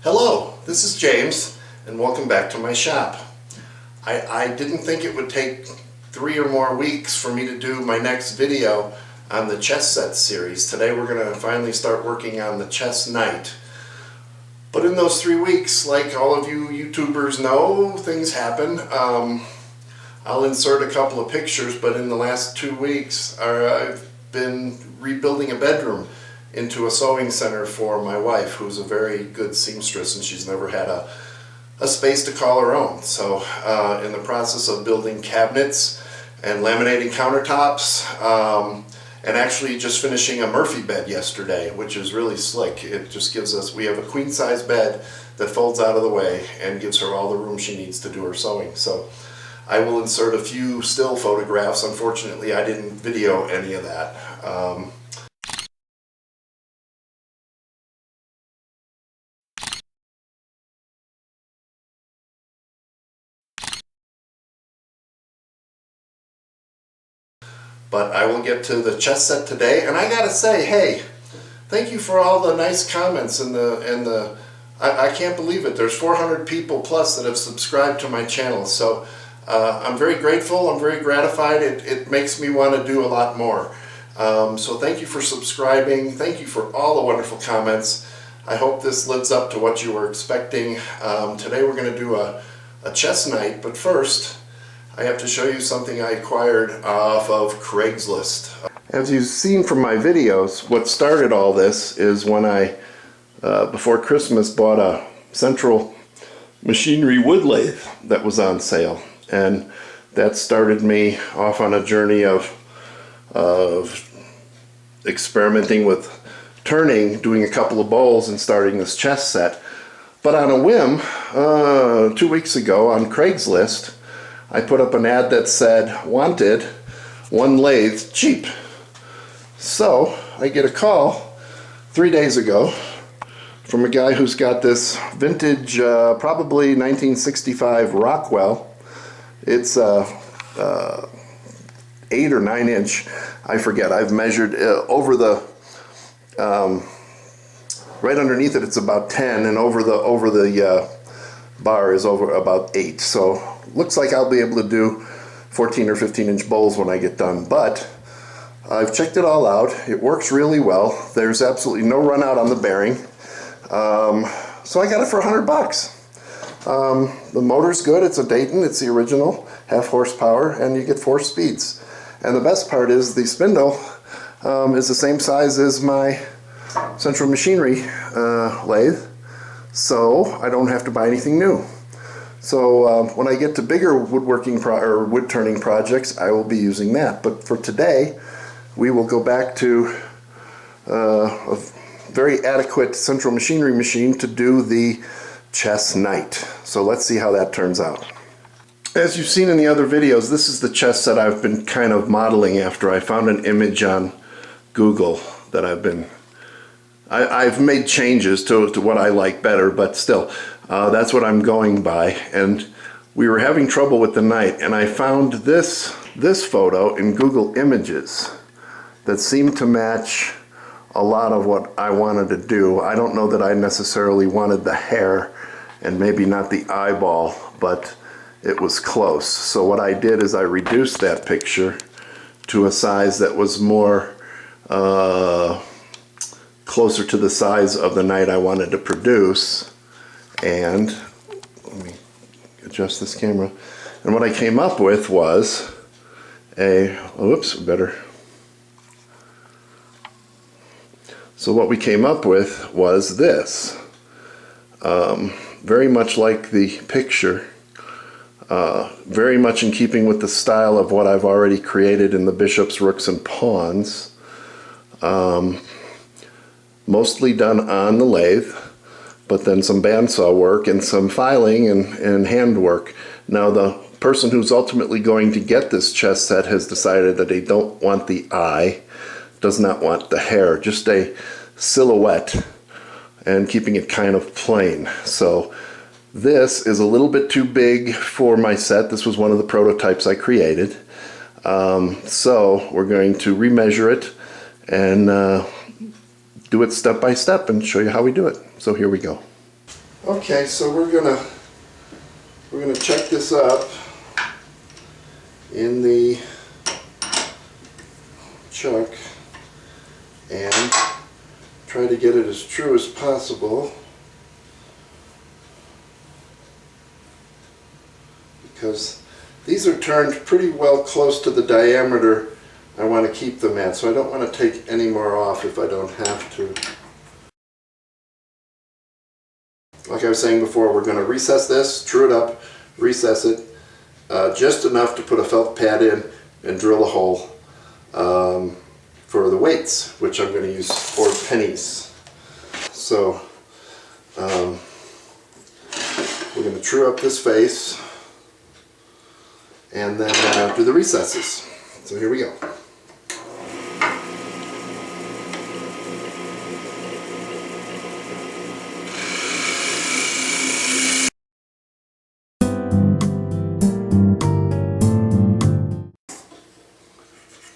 Hello, this is James, and welcome back to my shop. I didn't think it would take 3 or more weeks for me to do my next video on the chess set series. Today we're going to finally start working on the chess knight. But in those 3 weeks, like all of you YouTubers know, things happen. I'll insert a couple of pictures, but in the last 2 weeks I've been rebuilding a bedroom into a sewing center for my wife, who's a very good seamstress, and she's never had a space to call her own. So in the process of building cabinets and laminating countertops, and actually just finishing a Murphy bed yesterday, which is really slick. It just gives us, we have a queen size bed that folds out of the way and gives her all the room she needs to do her sewing. So I will insert a few still photographs. Unfortunately, I didn't video any of that. But I will get to the chess set today, and I gotta say, hey, thank you for all the nice comments and I can't believe it. There's 400 people plus that have subscribed to my channel, so I'm very grateful. I'm very gratified. It makes me want to do a lot more. So thank you for subscribing. Thank you for all the wonderful comments. I hope this lives up to what you were expecting. Today we're going to do a chess knight, but first I have to show you something I acquired off of Craigslist. As you've seen from my videos, what started all this is when I, before Christmas, bought a Central Machinery wood lathe that was on sale. And that started me off on a journey of experimenting with turning, doing a couple of bowls, and starting this chess set. But on a whim, 2 weeks ago on Craigslist, I put up an ad that said, wanted, 1 lathe, cheap. So I get a call 3 days ago from a guy who's got this vintage, probably 1965 Rockwell. It's 8 or 9 inch, I forget. I've measured over the, right underneath it, it's about 10, and over the bar is over about 8. So looks like I'll be able to do 14 or 15 inch bowls when I get done, but I've checked it all out. It works really well. There's absolutely no run out on the bearing. So I got it for $100. The motor's good. It's a Dayton. It's the original, half horsepower, and you get 4 speeds. And the best part is the spindle is the same size as my Central Machinery lathe, so I don't have to buy anything new. So when I get to bigger woodworking or wood turning projects, I will be using that. But for today, we will go back to a very adequate Central Machinery machine to do the chess knight. So let's see how that turns out. As you've seen in the other videos, this is the chess set I've been kind of modeling after. I found an image on Google that I've made changes to what I like better, but still, that's what I'm going by. And we were having trouble with the knight, and I found this photo in Google Images that seemed to match a lot of what I wanted to do. I don't know that I necessarily wanted the hair and maybe not the eyeball, but it was close. So what I did is I reduced that picture to a size that was more closer to the size of the knight I wanted to produce. And let me adjust this camera. And what I came up with was So what we came up with was this. Very much like the picture. Very much in keeping with the style of what I've already created in the bishops, rooks, and pawns. Mostly done on the lathe, but then some bandsaw work and some filing and handwork. Now the person who's ultimately going to get this chess set has decided that they don't want the eye, does not want the hair, just a silhouette, and keeping it kind of plain. So this is a little bit too big for my set. This was one of the prototypes I created. So we're going to remeasure it and do it step by step and show you how we do it. So here we go. Okay, so we're gonna check this up in the chuck and try to get it as true as possible, because these are turned pretty well close to the diameter I want to keep them at, so I don't want to take any more off if I don't have to. Like I was saying before, we're going to recess this, true it up, recess it, just enough to put a felt pad in and drill a hole for the weights, which I'm going to use 4 pennies. So we're going to true up this face and then do the recesses. So here we go.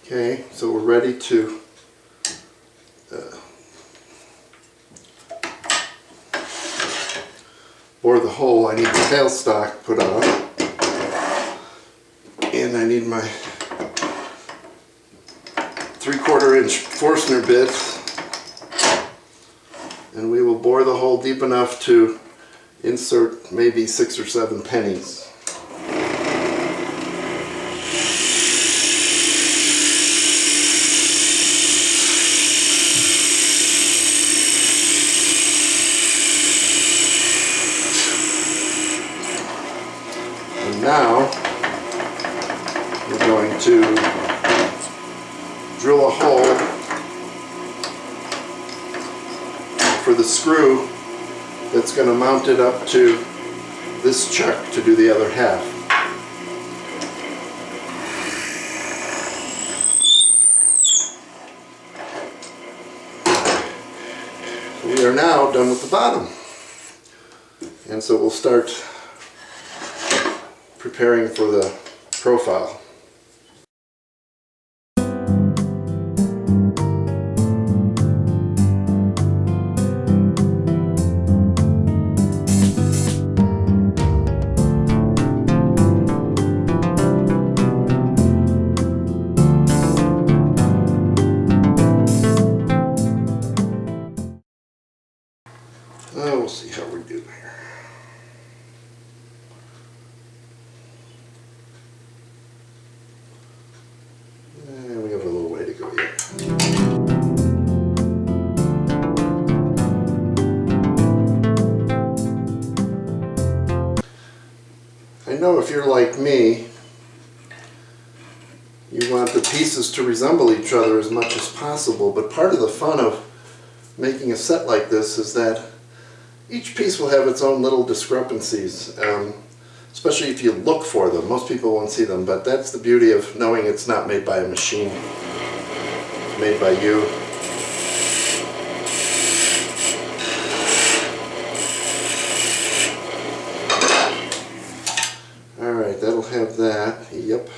Okay, so we're ready to bore the hole. I need the tailstock put on, and I need my 3/4 inch Forstner bit, and we will bore the hole deep enough to insert maybe 6 or 7 pennies. Now we're going to drill a hole for the screw that's going to mount it up to this chuck to do the other half. We are now done with the bottom, and so we'll start preparing for the profile. We'll see how we do here. We have a little way to go yet. I know if you're like me, you want the pieces to resemble each other as much as possible, but part of the fun of making a set like this is that each piece will have its own little discrepancies, especially if you look for them. Most people won't see them, but that's the beauty of knowing it's not made by a machine. It's made by you. Alright, that'll have that. Yep.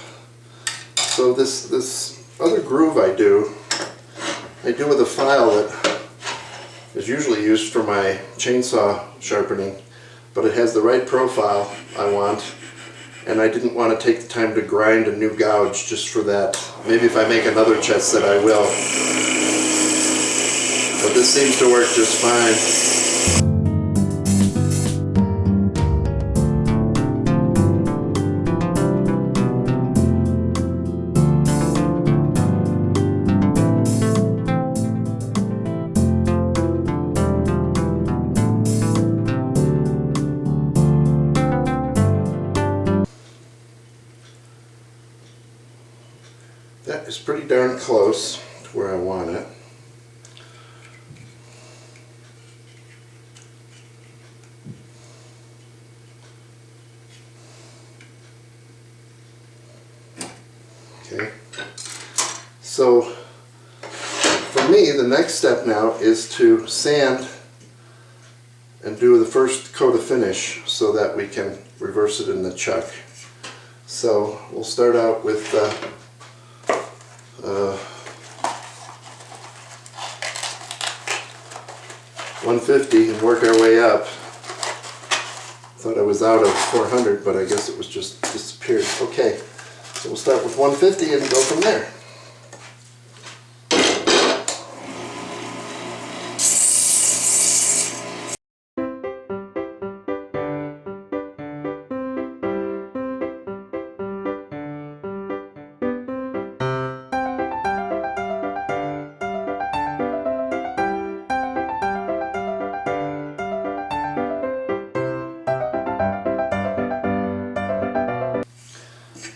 So this other groove I do with a file that is usually used for my chainsaw sharpening, but it has the right profile I want, and I didn't want to take the time to grind a new gouge just for that. Maybe if I make another chest set I will, but this seems to work just fine. That is pretty darn close to where I want it. Okay. So for me, the next step now is to sand and do the first coat of finish so that we can reverse it in the chuck. So we'll start out with 150 and work our way up. Thought I was out of 400, but I guess it was just disappeared. Okay, so we'll start with 150 and go from there.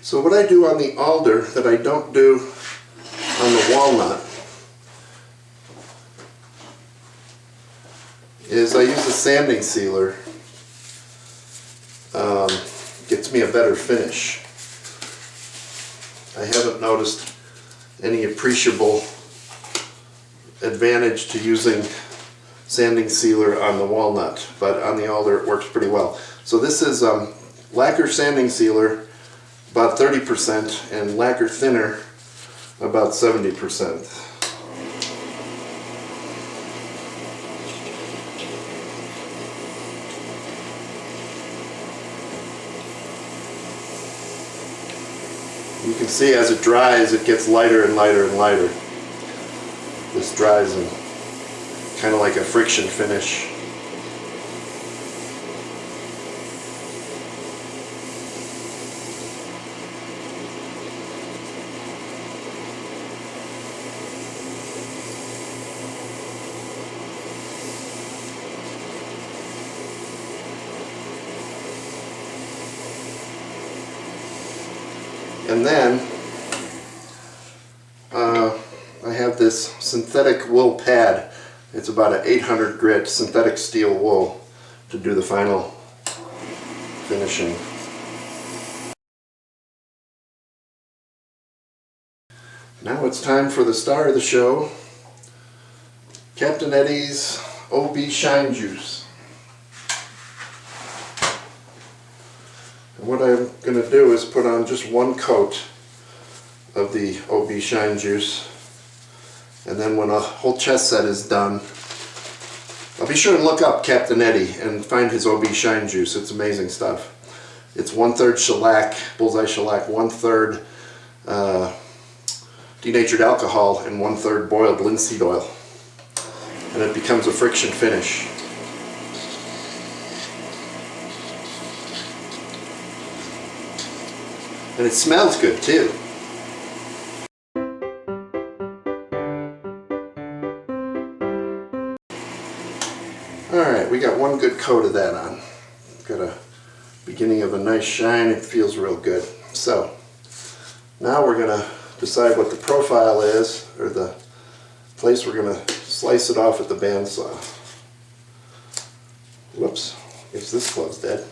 So what I do on the alder that I don't do on the walnut is I use a sanding sealer. Gets me a better finish. I haven't noticed any appreciable advantage to using sanding sealer on the walnut, but on the alder it works pretty well. So this is lacquer sanding sealer, about 30%, and lacquer thinner, about 70%. You can see as it dries, it gets lighter and lighter and lighter. This dries in kind of like a friction finish. And then I have this synthetic wool pad. It's about an 800 grit synthetic steel wool to do the final finishing. Now it's time for the star of the show, Captain Eddie's OB Shine Juice. And what I'm going to do is put on just one coat of the OB Shine Juice, and then when a whole chest set is done, I'll be sure and look up Captain Eddie and find his OB Shine Juice. It's amazing stuff. It's 1/3 shellac, bullseye shellac, 1/3 denatured alcohol, and 1/3 boiled linseed oil, and it becomes a friction finish. And it smells good too. Alright, we got one good coat of that on. Got a beginning of a nice shine. It feels real good. So now we're going to decide what the profile is, or the place we're going to slice it off at the bandsaw. Whoops, I guess this clove's dead.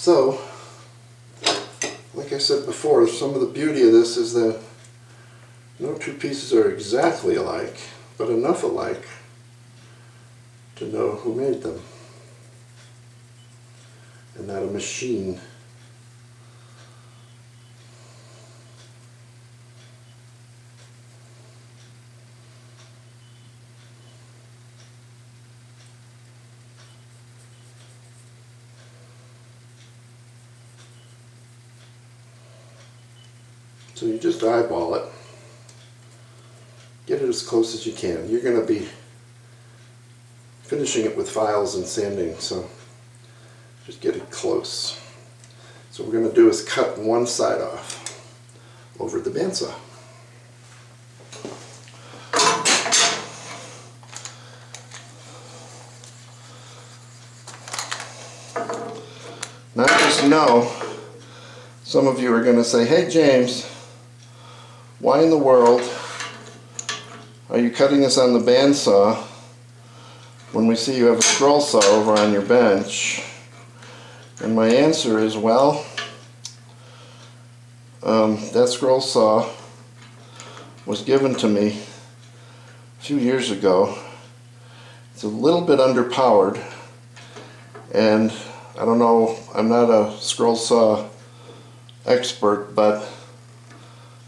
So, like I said before, some of the beauty of this is that no two pieces are exactly alike, but enough alike to know who made them, and not a machine. So you just eyeball it, get it as close as you can. You're going to be finishing it with files and sanding, so just get it close. So what we're going to do is cut one side off over the bandsaw. Now I just know some of you are going to say, hey James, why in the world are you cutting this on the bandsaw when we see you have a scroll saw over on your bench? And my answer is, well, that scroll saw was given to me a few years ago. It's a little bit underpowered, and I don't know, I'm not a scroll saw expert, but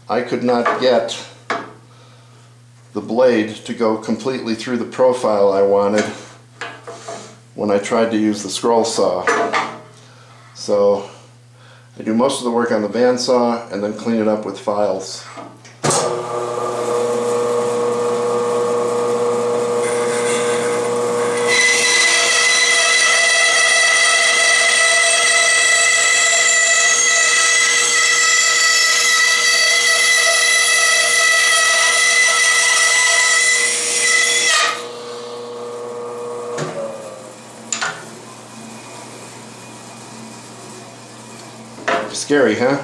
I could not get the blade to go completely through the profile I wanted when I tried to use the scroll saw. So I do most of the work on the bandsaw and then clean it up with files. Scary, huh?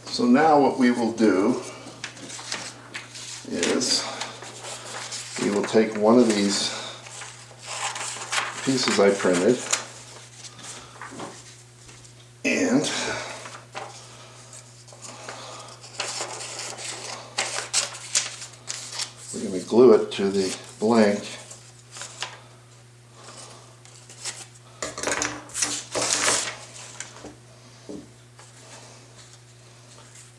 So now what we will do is we will take one of these pieces I printed and we're going to glue it to the blank.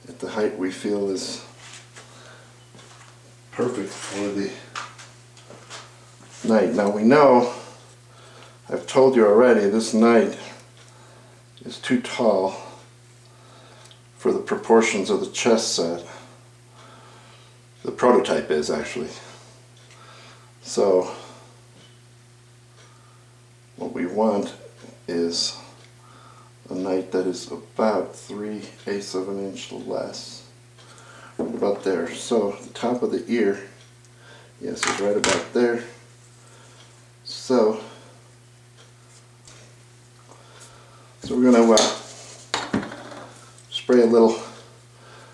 At the height we feel is perfect for the knight. Now we know, I've told you already, this knight is too tall for the proportions of the chess set. The prototype is actually. So what we want is a knight that is about 3/8 of an inch less. Right about there. So the top of the ear, yes, is right about there. So we're going to spray a little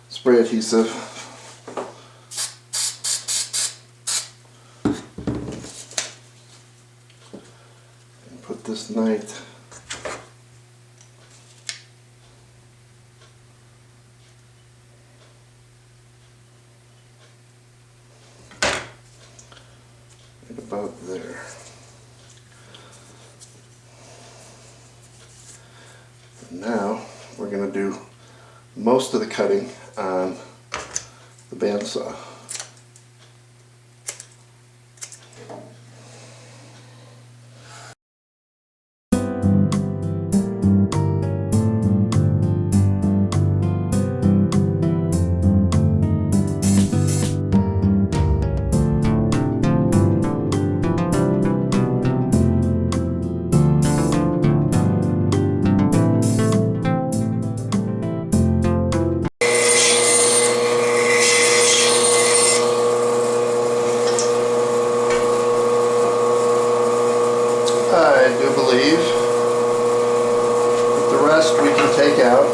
spray adhesive and put this knight right about there. Now we're going to do most of the cutting on the bandsaw. I do believe that the rest we can take out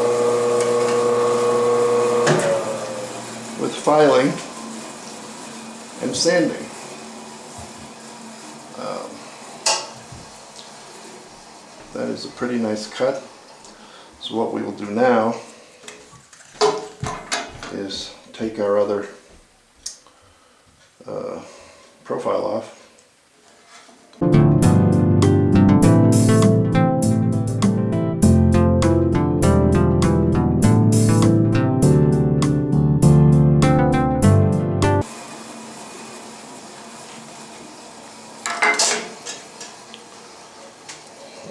with filing and sanding. That is a pretty nice cut. So what we will do now is take our other profile off.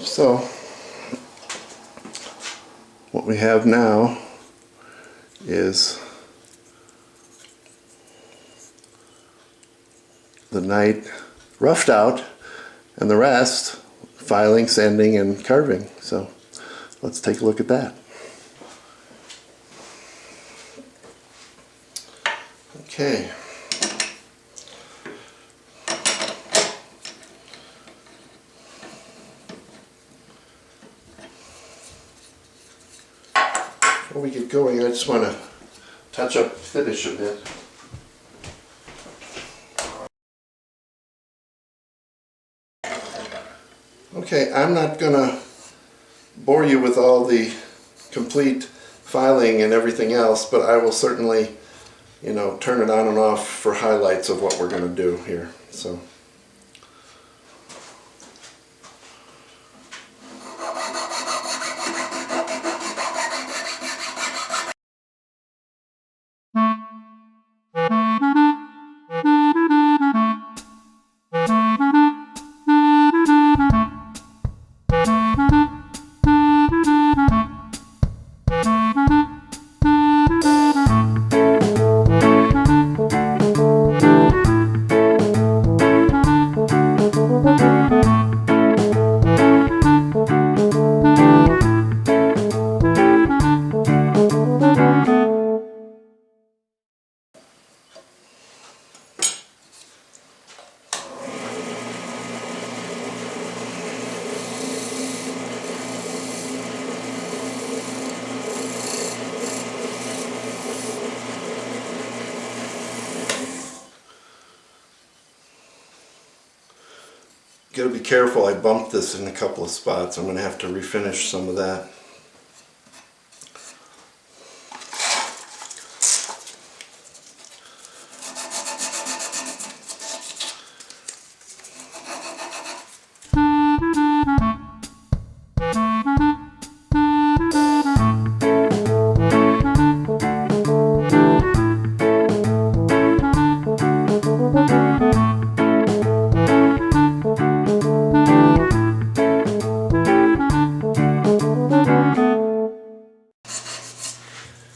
So what we have now is the knight roughed out and the rest filing, sanding, and carving. So let's take a look at that. Okay. Before we get going, I just want to touch up the finish a bit. Okay, I'm not gonna bore you with all the complete filing and everything else, but I will certainly, you know, turn it on and off for highlights of what we're gonna do here. So. Gotta be careful, I bumped this in a couple of spots. I'm gonna have to refinish some of that.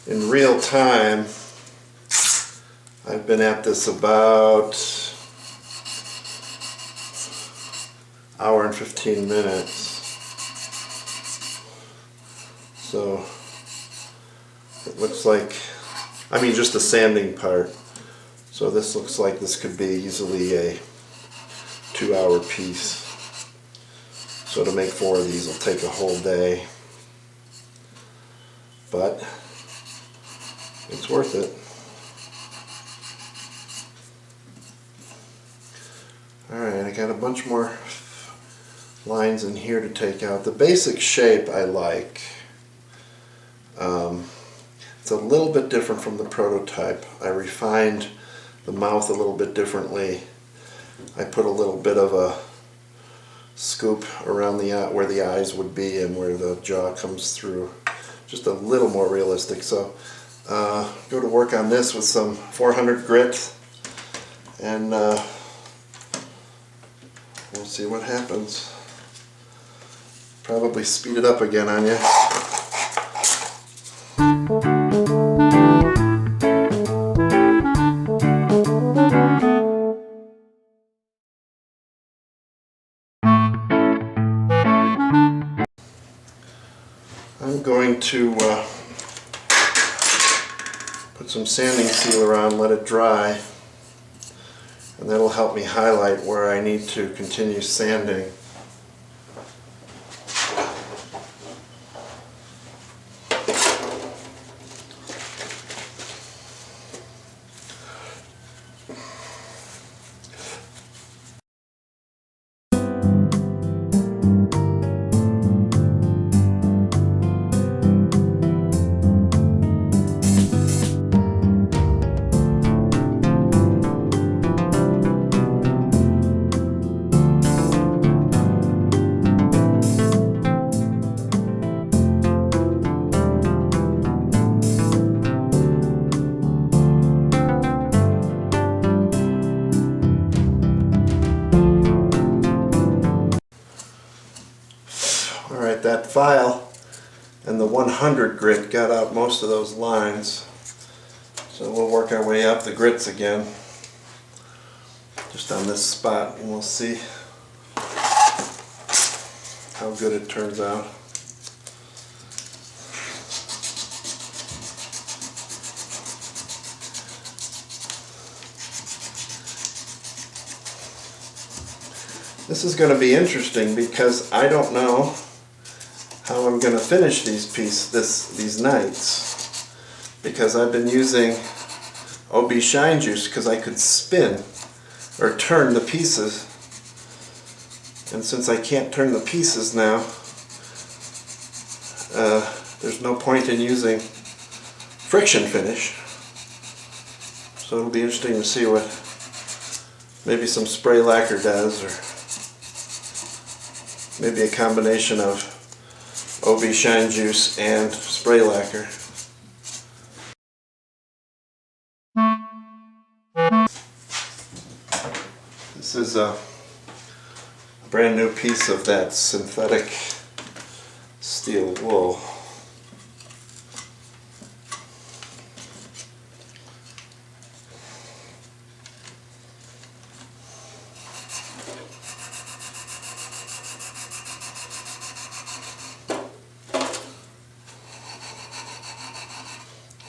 In real time, I've been at this about hour and 15 minutes. So it looks like, I mean just the sanding part. So this looks like this could be easily a 2-hour piece. So to make 4 of these will take a whole day. But it's worth it. Alright, I got a bunch more lines in here to take out. The basic shape I like. It's a little bit different from the prototype. I refined the mouth a little bit differently. I put a little bit of a scoop around the where the eyes would be and where the jaw comes through. Just a little more realistic. So go to work on this with some 400 grit and we'll see what happens. Probably speed it up again on you. I'm going to put some sanding sealer on, let it dry, and that'll help me highlight where I need to continue sanding. Alright, that file and the 100 grit got out most of those lines. So we'll work our way up the grits again. Just on this spot, and we'll see how good it turns out. This is going to be interesting because I don't know how I'm going to finish these nights, because I've been using OB shine juice because I could spin or turn the pieces And since I can't turn the pieces now, there's no point in using friction finish. So it'll be interesting to see what maybe some spray lacquer does, or maybe a combination of OB shine juice and spray lacquer. This is a brand new piece of that synthetic steel wool.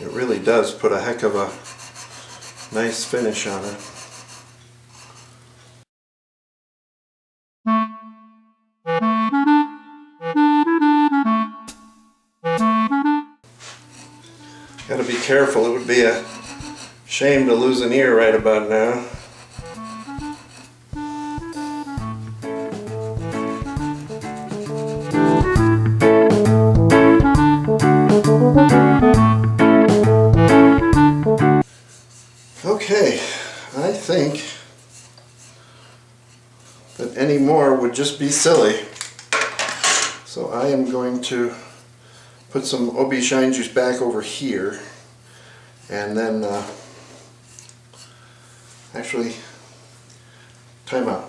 It really does put a heck of a nice finish on it. Gotta be careful, it would be a shame to lose an ear right about now. Okay, I think that any more would just be silly. So I am going to put some OB shine juice back over here, and then actually, time out.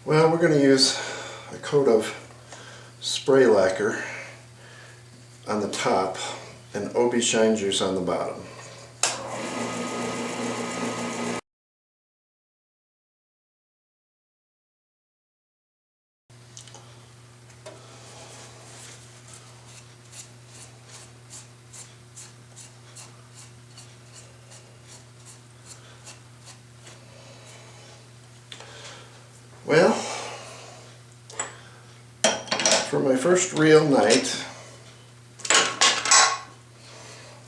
Well, we're going to use a coat of spray lacquer on the top and OB shine juice on the bottom. Well, for my first real night,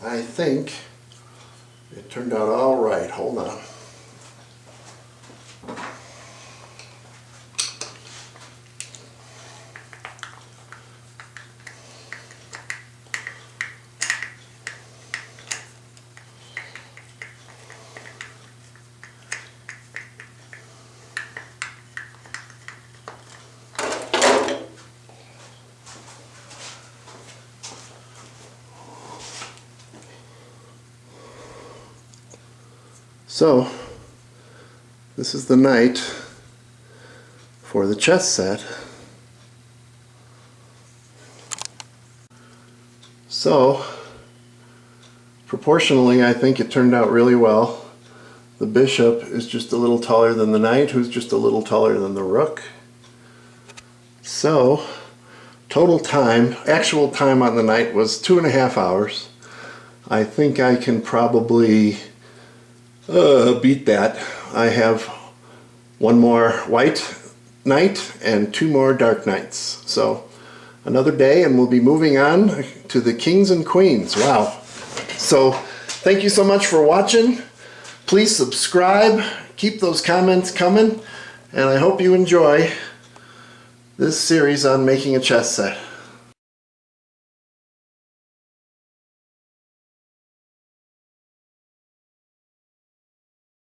I think it turned out all right. Hold on. So, this is the night for the chess set. So, proportionally, I think it turned out really well. The bishop is just a little taller than the knight, who's just a little taller than the rook. So, total time, actual time on the knight was 2.5 hours. I think I can probably beat that. I have one more white knight and 2 more dark knights. So another day and we'll be moving on to the kings and queens. Wow. So thank you so much for watching. Please subscribe, keep those comments coming, and I hope you enjoy this series on making a chess set.